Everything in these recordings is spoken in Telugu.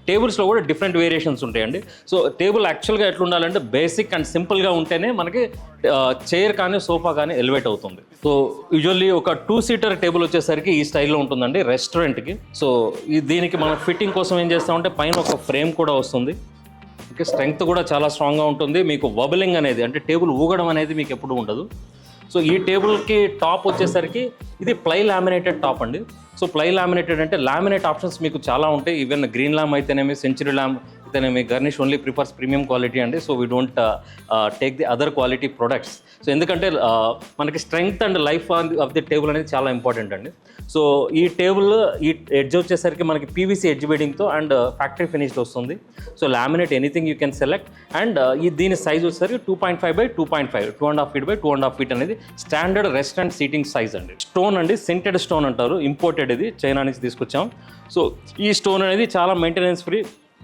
టేబుల్స్లో కూడా డిఫరెంట్ వేరియేషన్స్ ఉంటాయండి. సో టేబుల్ యాక్చువల్గా ఎట్లా ఉండాలంటే బేసిక్ అండ్ సింపుల్గా ఉంటేనే మనకి చైర్ కానీ సోఫా కానీ ఎలివేట్ అవుతుంది. సో యూజువల్లీ ఒక 2-సీటర్ టేబుల్ వచ్చేసరికి ఈ స్టైల్లో ఉంటుందండి రెస్టారెంట్కి. సో దీనికి మనం ఫిట్టింగ్ కోసం ఏం చేస్తామంటే పైన ఒక ఫ్రేమ్ కూడా వస్తుంది. ఓకే, స్ట్రెంగ్త్ కూడా చాలా స్ట్రాంగ్గా ఉంటుంది. మీకు వబలింగ్ అనేది అంటే టేబుల్ ఊగడం అనేది మీకు ఎప్పుడు ఉండదు. సో ఈ టేబుల్కి టాప్ వచ్చేసరికి ఇది ప్లై లామినేటెడ్ టాప్ అండి. సో ప్లై లామినేటెడ్ అంటే లామినేట్ ఆప్షన్స్ మీకు చాలా ఉంటాయి. ఈవెన్ గ్రీన్ ల్యామ్ అయితేనేమి, సెంచురీ ల్యామ్ అయితేనేమి, గర్నిష్ ఓన్లీ ప్రిఫర్స్ ప్రీమియం క్వాలిటీ అండి. So we don't take the other quality products. So ఎందుకంటే మనకి strength and life of the table అనేది చాలా ఇంపార్టెంట్ అండి. సో ఈ టేబుల్ ఈ ఎడ్జ్ వచ్చేసరికి మనకి పీవీసీ ఎడ్జ్ బెడింగ్తో అండ్ ఫ్యాక్టరీ ఫినిష్డ్ వస్తుంది. So laminate anything you can select. And దీని సైజ్ వచ్చేసరికి 2.5x2.5, 2.5 feet by 2.5 feet అనేది స్టాండర్డ్ రెస్టారెంట్ సీటింగ్ సైజ్ అండి. స్టోన్ అండి, సెంటెడ్ స్టోన్ అంటారు, ఇంపోర్టెడ్ ఇది చైనా నుంచి తీసుకొచ్చాం. సో ఈ స్టోన్ అనేది చాలా మెయింటెనెన్స్ ఫ్రీ.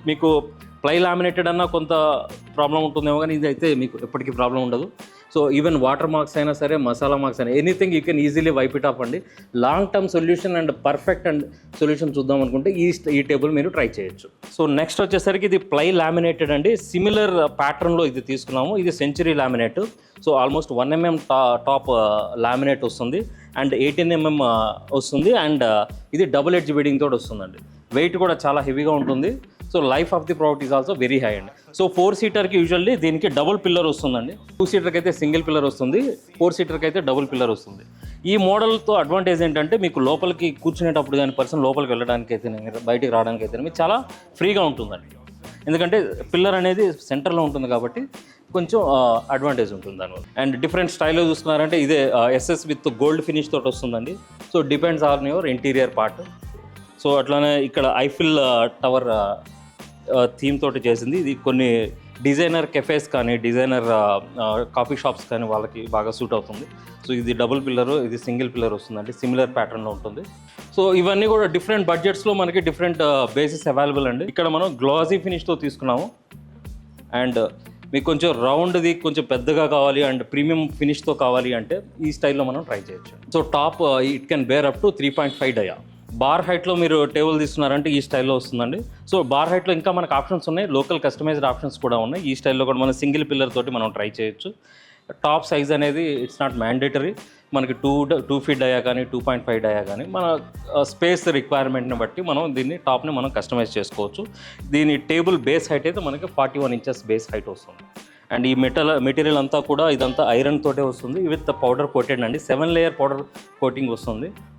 మీకు ప్లై లామినేటెడ్ అన్న కొంత ప్రాబ్లం ఉంటుందేమో కానీ ఇది అయితే మీకు ఎప్పటికీ ప్రాబ్లం ఉండదు. సో ఈవెన్ వాటర్ మార్క్స్ అయినా సరే, మసాలా మార్క్స్ అయినా anything you can easily wipe it off అండి. Long term solution and perfect and solution చూద్దాం అనుకుంటే ఈ టేబుల్ మీరు ట్రై చేయొచ్చు. సో నెక్స్ట్ వచ్చేసరికి ఇది ప్లై లామినేటెడ్ అండి. సిమిలర్ ప్యాటర్న్లో ఇది తీసుకున్నాము. ఇది century laminate. So almost 1 mm top laminate వస్తుంది అండ్ 18 mm వస్తుంది. అండ్ ఇది డబుల్ ఎడ్జ్ బెడింగ్ తోటి వస్తుందండి. వెయిట్ కూడా చాలా హెవీగా ఉంటుంది. So life of the product is also very high అండి. సో 4-సీటర్కి యూజువల్లీ దీనికి డబుల్ పిల్లర్ వస్తుందండి. 2-సీటర్కి అయితే సింగిల్ పిల్లర్ వస్తుంది, 4-సీటర్కి అయితే డబుల్ పిల్లర్ వస్తుంది. ఈ మోడల్తో అడ్వాంటేజ్ ఏంటంటే మీకు లోపలికి కూర్చునేటప్పుడు కానీ పర్సన్ లోపలికి వెళ్ళడానికి అయితే బయటికి రావడానికి అయితే మీకు చాలా ఫ్రీగా ఉంటుందండి. ఎందుకంటే పిల్లర్ అనేది సెంటర్లో ఉంటుంది కాబట్టి కొంచెం అడ్వాంటేజ్ ఉంటుంది దానివల్ల. అండ్ డిఫరెంట్ స్టైల్లో చూసుకున్నారంటే ఇదే ఎస్ఎస్ విత్ గోల్డ్ ఫినిష్ తోటి వస్తుందండి. So depends on your interior part. So అట్లానే ఇక్కడ ఐఫిల్ టవర్ థీమ్ తోటి చేసింది. ఇది కొన్ని డిజైనర్ కెఫేస్ కానీ, డిజైనర్ కాఫీ షాప్స్ కానీ వాళ్ళకి బాగా సూట్ అవుతుంది. సో ఇది డబుల్ పిల్లరు, ఇది సింగిల్ పిల్లర్ వస్తుందండి. సిమిలర్ ప్యాటర్న్లో ఉంటుంది. సో ఇవన్నీ కూడా డిఫరెంట్ బడ్జెట్స్లో మనకి డిఫరెంట్ బేసిస్ అవైలబుల్ అండి. ఇక్కడ మనం గ్లాసీ ఫినిష్తో తీసుకున్నాము. అండ్ మీకు కొంచెం రౌండ్ది కొంచెం పెద్దగా కావాలి అండ్ ప్రీమియం ఫినిష్తో కావాలి అంటే ఈ స్టైల్లో మనం ట్రై చేయొచ్చు. So top it can bear up to 3.5 dia. Bar హైట్లో మీరు టేబుల్ తీసుకున్నారంటే ఈ స్టైల్లో వస్తుందండి. సో బార్ హైట్లో ఇంకా మనకు ఆప్షన్స్ ఉన్నాయి, లోకల్ కస్టమైజ్డ్ ఆప్షన్స్ కూడా ఉన్నాయి. ఈ స్టైల్లో కూడా మనం సింగిల్ పిల్లర్ తోటి మనం ట్రై చేయొచ్చు. టాప్ సైజ్ అనేది ఇట్స్ నాట్ మ్యాండేటరీ. మనకి 2 feet డయా కానీ 2.5 డయా కానీ మన స్పేస్ రిక్వైర్మెంట్ని బట్టి మనం దీన్ని టాప్ని మనం కస్టమైజ్ చేసుకోవచ్చు. దీని టేబుల్ బేస్ హైట్ అయితే మనకి 41 inches బేస్ హైట్ వస్తుంది. అండ్ ఈ మెటీరియల్ అంతా కూడా ఇదంతా ఐరన్ తోటే వస్తుంది విత్ పౌడర్ కోటెడ్ అండి. 7 layer పౌడర్ కోటింగ్ వస్తుంది.